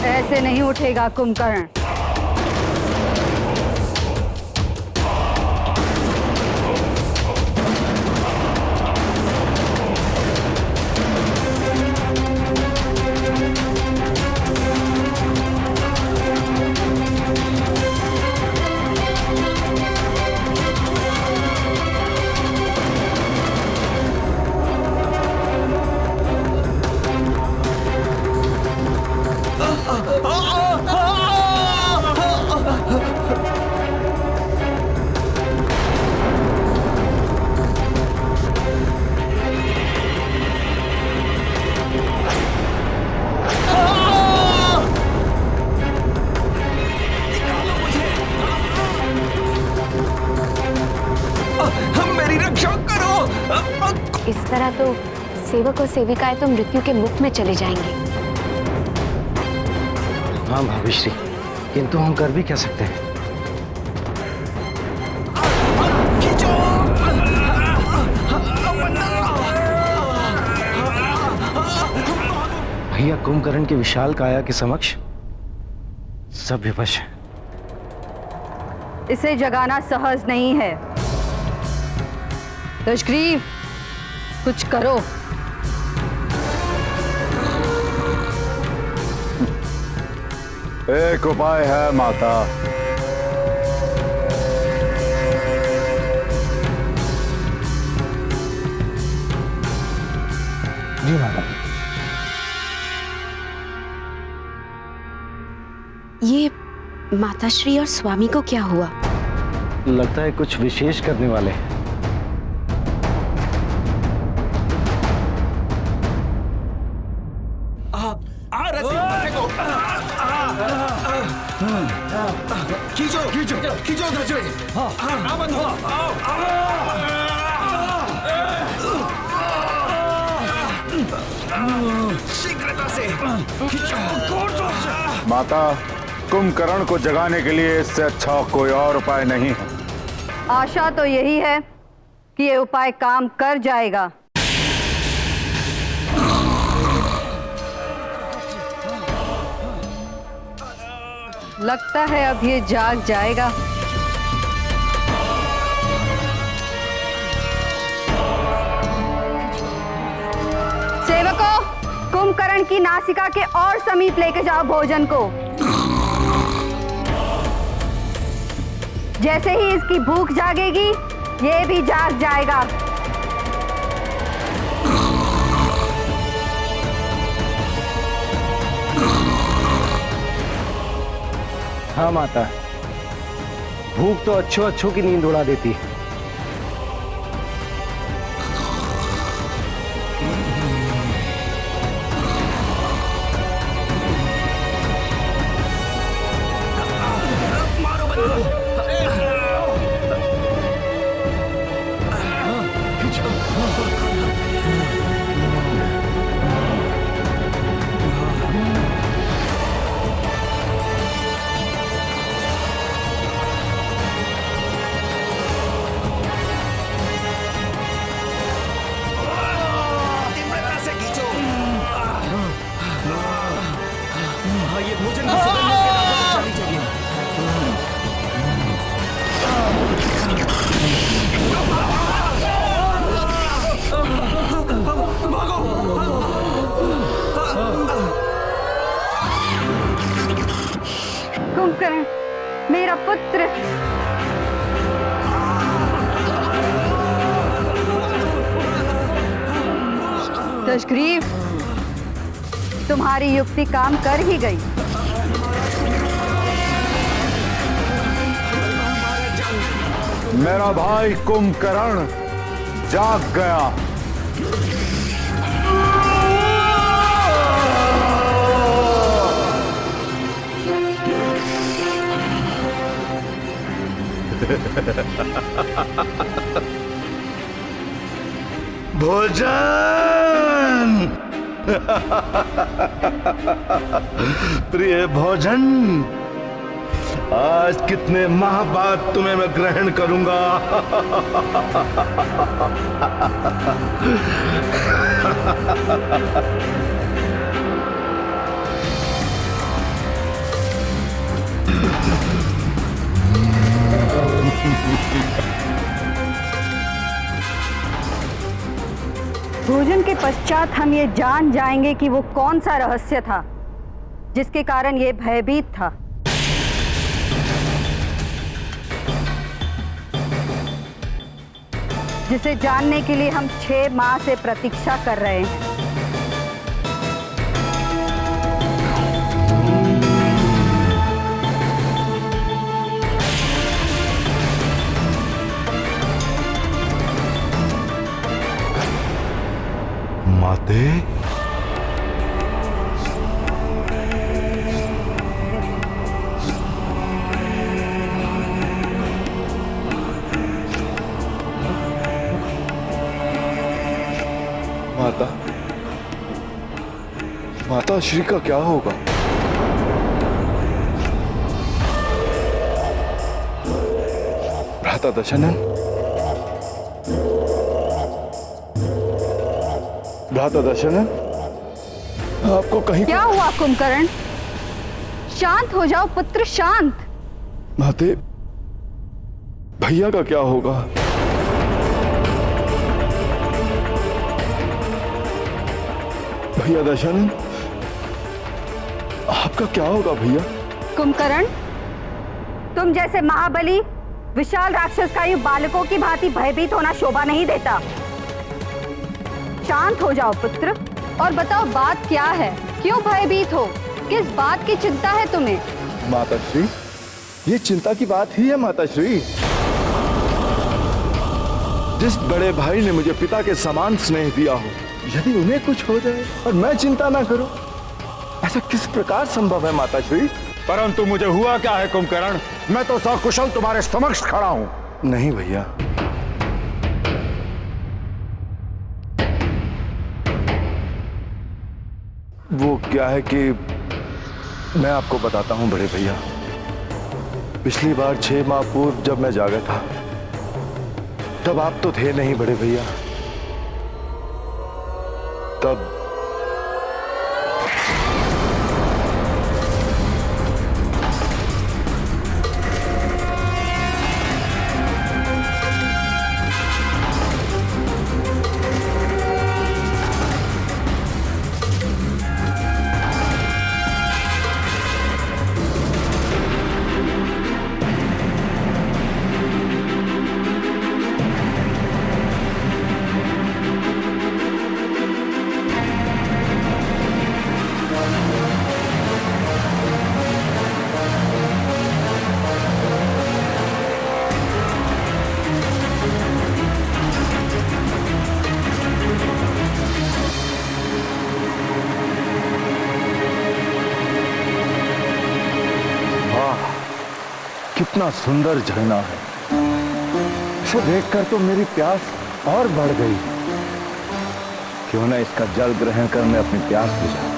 ऐसे नहीं उठेगा कुंभकर्ण। इस तरह तो सेवक और सेविकाएं तो मृत्यु के मुख में चले जाएंगे। हाँ भाभीश्री, किंतु हम कर भी क्या सकते हैं? भैया कुंभकर्ण की विशाल काया के समक्ष सब विवश है। इसे जगाना सहज नहीं है। दशग्रीव, कुछ करो। एक उपाय है माता। जी माता। ये माताश्री और स्वामी को क्या हुआ? लगता है कुछ विशेष करने वाले हैं। खींचो खींचो खींचो खींचो। हाँ बंद हो। शीघ्रता से खींचो। माता, कुंभकर्ण को जगाने के लिए इससे अच्छा कोई और उपाय नहीं है। आशा तो यही है कि ये उपाय काम कर जाएगा। लगता है अब ये जाग जाएगा। सेवकों, कुंभकर्ण की नासिका के और समीप लेके जाओ भोजन को। जैसे ही इसकी भूख जागेगी, ये भी जाग जाएगा। हाँ माता, भूख तो अच्छों अच्छों की नींद उड़ा देती है। कुंभकर्ण, मेरा पुत्र। दशग्रीव, तुम्हारी युक्ति काम कर ही गई। मेरा भाई कुंभकर्ण जाग गया। भोजन प्रिय भोजन, आज कितने माह बाद तुम्हें मैं ग्रहण करूंगा। भोजन के पश्चात हम ये जान जाएंगे कि वो कौन सा रहस्य था जिसके कारण ये भयभीत था। जिसे जानने के लिए हम 6 माह से प्रतीक्षा कर रहे हैं। माते, माता, माता श्री का क्या होगा? भ्राता दशनन, भ्राता दशनन, आपको कहीं क्या हुआ कुंभकर्ण? शांत हो जाओ पुत्र, शांत। माते, भैया का क्या होगा? भैया दशनन, आपका क्या होगा भैया? कुंभकर्ण, तुम जैसे महाबली विशाल राक्षसकायु बालकों की भांति भयभीत होना शोभा नहीं देता। शांत हो जाओ पुत्र और बताओ बात क्या है? क्यों भयभीत हो? किस बात की चिंता है तुम्हें? माताश्री, ये चिंता की बात ही है माताश्री। जिस बड़े भाई ने मुझे पिता के समान स्नेह दिया हो, यदि उन्हें कुछ हो जाए और मैं चिंता ना करूं, ऐसा किस प्रकार संभव है माताश्री? परंतु मुझे हुआ क्या है कुंभकर्ण? मैं तो सकुशल तुम्हारे समक्ष खड़ा हूं। नहीं भैया, वो क्या है कि मैं आपको बताता हूं बड़े भैया। पिछली बार 6 माह पूर्व जब मैं जागा था, तब आप तो थे नहीं बड़े भैया। तब कितना सुंदर झरना है। इसे देखकर तो मेरी प्यास और बढ़ गई। क्यों ना इसका जल ग्रहण कर मैं अपनी प्यास बुझाऊं।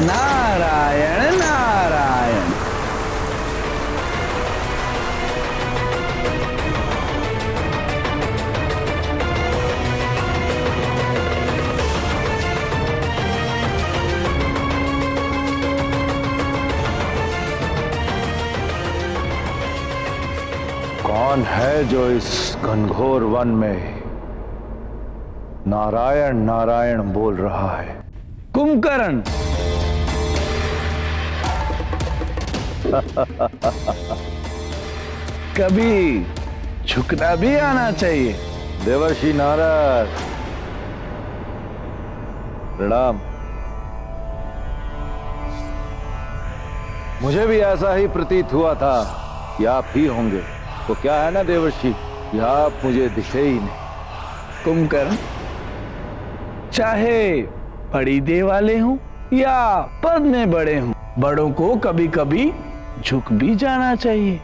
नारायण नारायण। कौन है जो इस घनघोर वन में नारायण नारायण बोल रहा है? कुंभकर्ण। कभी झुकना भी आना चाहिए। देवर्षि नारद प्रणाम। मुझे भी ऐसा ही प्रतीत हुआ था कि आप ही होंगे। तो क्या है ना देवर्षि, कि आप मुझे दिखे ही नहीं। कुंभकर्ण, चाहे बड़ी देह वाले हों या पद में बड़े हों, बड़ों को कभी कभी झुक भी जाना चाहिए।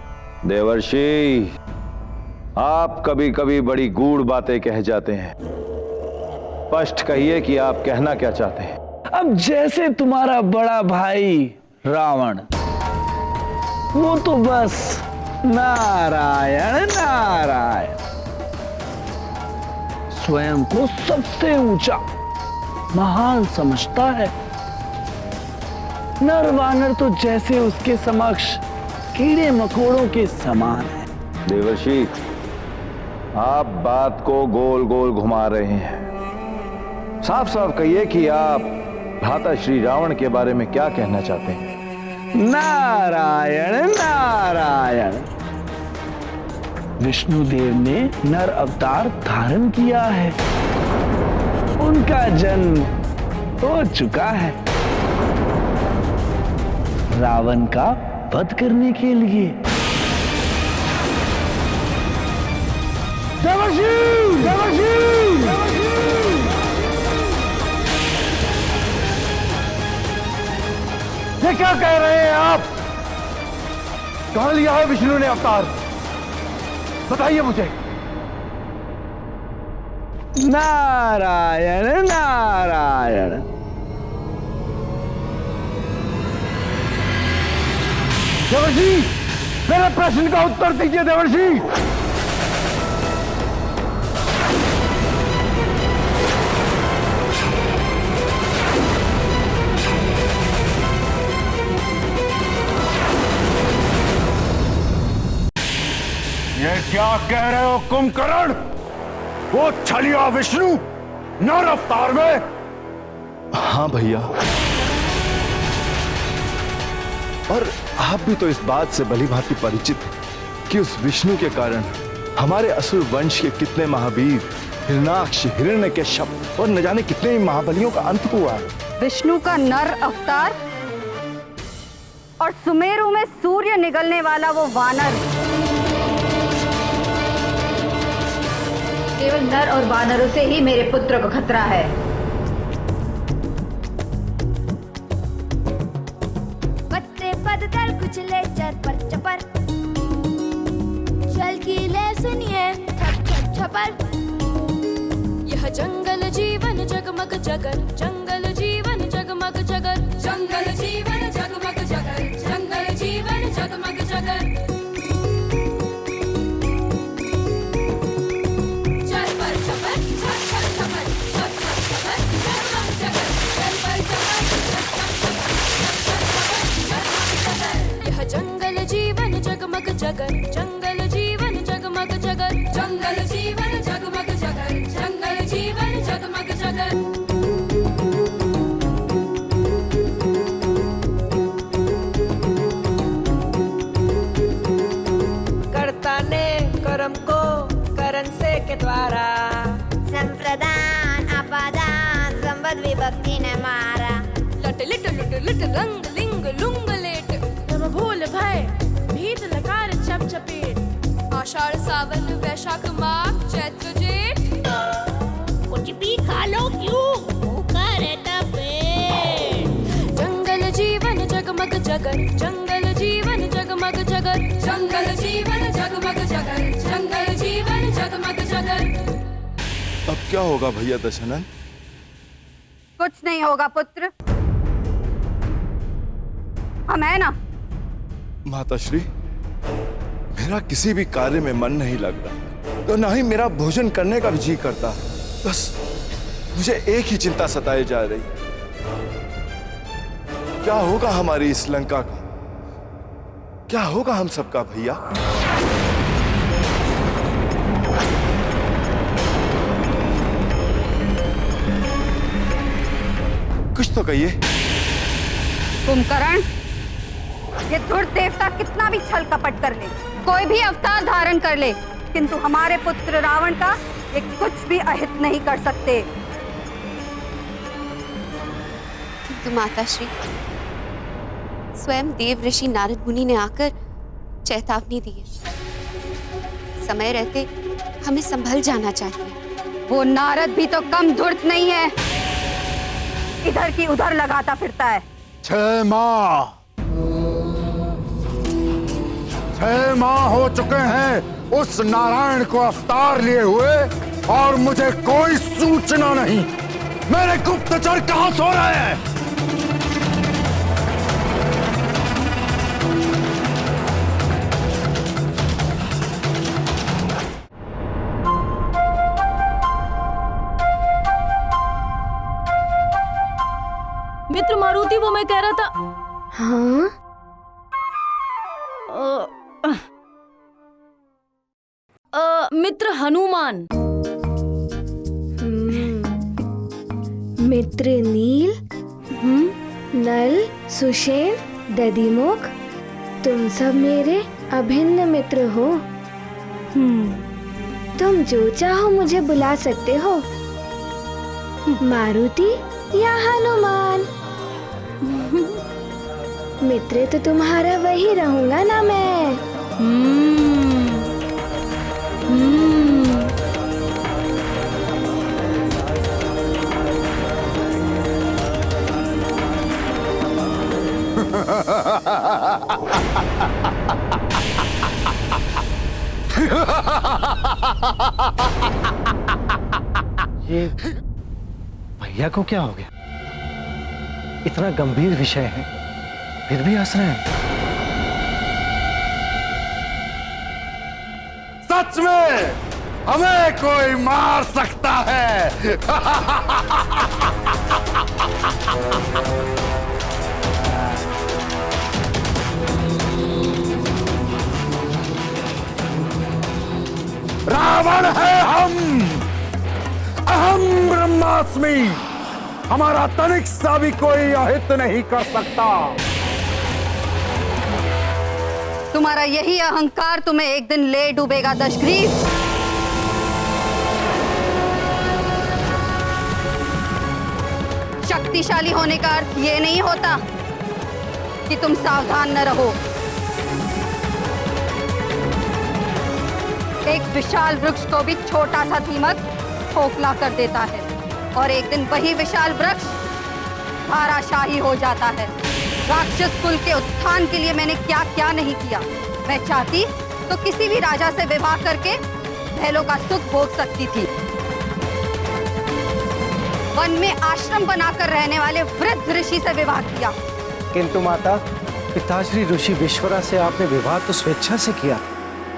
देवर्षि, आप कभी कभी बड़ी गूढ़ बातें कह जाते हैं। स्पष्ट कहिए कि आप कहना क्या चाहते हैं। अब जैसे तुम्हारा बड़ा भाई रावण, वो तो बस नारायण नारायण, स्वयं को सबसे ऊंचा महान समझता है। नर वानर तो जैसे उसके समक्ष कीड़े मकोड़ों के समान है। देवर्षि, आप बात को गोल गोल घुमा रहे हैं। साफ साफ कहिए कि आप भ्राता श्री रावण के बारे में क्या कहना चाहते हैं। नारायण नारायण। विष्णुदेव ने नर अवतार धारण किया है। उनका जन्म हो चुका है रावण का वध करने के लिए। देवर्षि! देवर्षि! ये क्या कह रहे हैं आप? कहां लिया है विष्णु ने अवतार? बताइए मुझे। नारायण नारायण। देवर्षि, मेरे प्रश्न का उत्तर दीजिए देवर्षि। ये क्या कह रहे हो कुंभकर्ण? वो छलिया विष्णु नर अवतार में? हाँ भैया, और आप भी तो इस बात से भली भांति परिचित हैं कि उस विष्णु के कारण हमारे असुर वंश के कितने महावीर, हिरणाक्ष, हिरण्यकश्यप और न जाने कितने ही महाबलियों का अंत हुआ है। विष्णु का नर अवतार और सुमेरु में सूर्य निगलने वाला वो वानर। केवल नर और वानरों से ही मेरे पुत्र को खतरा है। पत्ते पदतल कुचले चरपर चपर, जल की ले सुनिए छप छप छपर। यह जंगल जीवन जगमग जगर, जंगल जीवन जगमग जगर, जंगल जीवन जगमग जगर, जंगल जीवन जगमग जगर। जगमग जगत जंगल जीवन जगमग जगत जंगल जीवन जगमग जगत जंगल जीवन जगमग जगत। कर्ता ने कर्म को करण से के द्वारा संप्रदान अपादान संबद्ध विभक्ति ने मारा। लट लिट लुट लुट रंग लिंग लुंग लेट तब भूल भय भीत लकार चप चपेट आषाढ़ सावन वैशाख माघ चैत्र जेठ कुछ भी खा लो क्यों भूखा रहता पेट। जंगल जीवन जगमग जगत जंगल जीवन जगमग जगत जंगल जीवन जगमग जगत जंगल जीवन जगमग जगत। अब क्या होगा भैया दशानन? कुछ नहीं होगा पुत्र, हम है ना। माताश्री, मेरा किसी भी कार्य में मन नहीं लग रहा, तो ना ही मेरा भोजन करने का भी जी करता। बस मुझे एक ही चिंता सताए जा रही, क्या होगा हमारी इस लंका का, क्या होगा हम सबका भैया? कुछ तो कहिए। कुंभकर्ण, ये धुर्त देवता कितना भी छल कपट कर ले, कोई भी अवतार धारण कर ले, किंतु हमारे पुत्र रावण का ये कुछ भी अहित नहीं कर सकते। किंतु माताश्री, स्वयं देव ऋषि नारद मुनि ने आकर चेतावनी दी है, समय रहते हमें संभल जाना चाहिए। वो नारद भी तो कम धूर्त नहीं है, इधर की उधर लगाता फिरता है। 6 माह हो चुके हैं उस नारायण को अवतार लिए हुए और मुझे कोई सूचना नहीं। मेरे गुप्तचर कहां सो रहे हैं? मित्र मारुति, वो मैं कह रहा था। हाँ? मित्र हनुमान। मित्र नील, नल, सुषेण, दधिमुख, तुम सब मेरे अभिन्न मित्र हो। तुम जो चाहो मुझे बुला सकते हो, मारुति या हनुमान। मित्र तो तुम्हारा वही रहूंगा ना मैं। ये भैया को क्या हो गया? इतना गंभीर विषय है, फिर भी हंस रहे हैं। सच में हमें कोई मार सकता है। रावण है हम, अहम ब्रह्मास्मि। हमारा तनिक सा भी कोई अहित नहीं कर सकता। तुम्हारा यही अहंकार तुम्हें एक दिन ले डूबेगा दशग्रीव। शक्तिशाली होने का अर्थ ये नहीं होता कि तुम सावधान न रहो। एक विशाल वृक्ष को भी छोटा सा दीमक खोखला कर देता है और एक दिन वही विशाल वृक्ष धाराशाही हो जाता है। राक्षस कुल के उत्थान के लिए मैंने क्या क्या नहीं किया। मैं चाहती तो किसी भी राजा से विवाह करके महलों का सुख भोग सकती थी। वन में आश्रम बनाकर रहने वाले वृद्ध ऋषि से विवाह किया। किंतु माता, पिताश्री ऋषि विश्वरा से आपने विवाह तो स्वेच्छा से किया।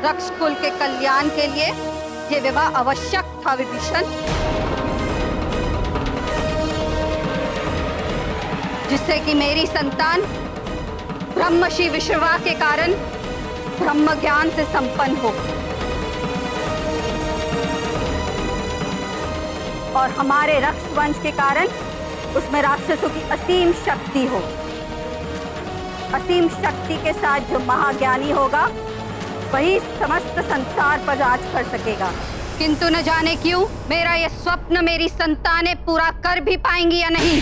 रक्ष कुल के कल्याण के लिए ये विवाह आवश्यक था विभीषण, जिससे कि मेरी संतान ब्रह्मर्षि विश्रवा के कारण ब्रह्म ज्ञान से संपन्न हो और हमारे रक्त वंश के कारण उसमें राक्षसों की असीम शक्ति हो। असीम शक्ति के साथ जो महाज्ञानी होगा वही समस्त संसार पर राज कर सकेगा। किंतु न जाने क्यों मेरा ये स्वप्न मेरी संतानें पूरा कर भी पाएंगी या नहीं।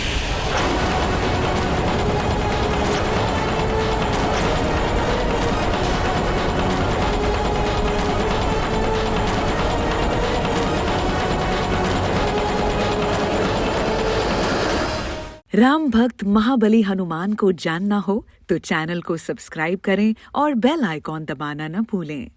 राम भक्त महाबली हनुमान को जानना हो तो चैनल को सब्सक्राइब करें और बेल आइकॉन दबाना न भूलें।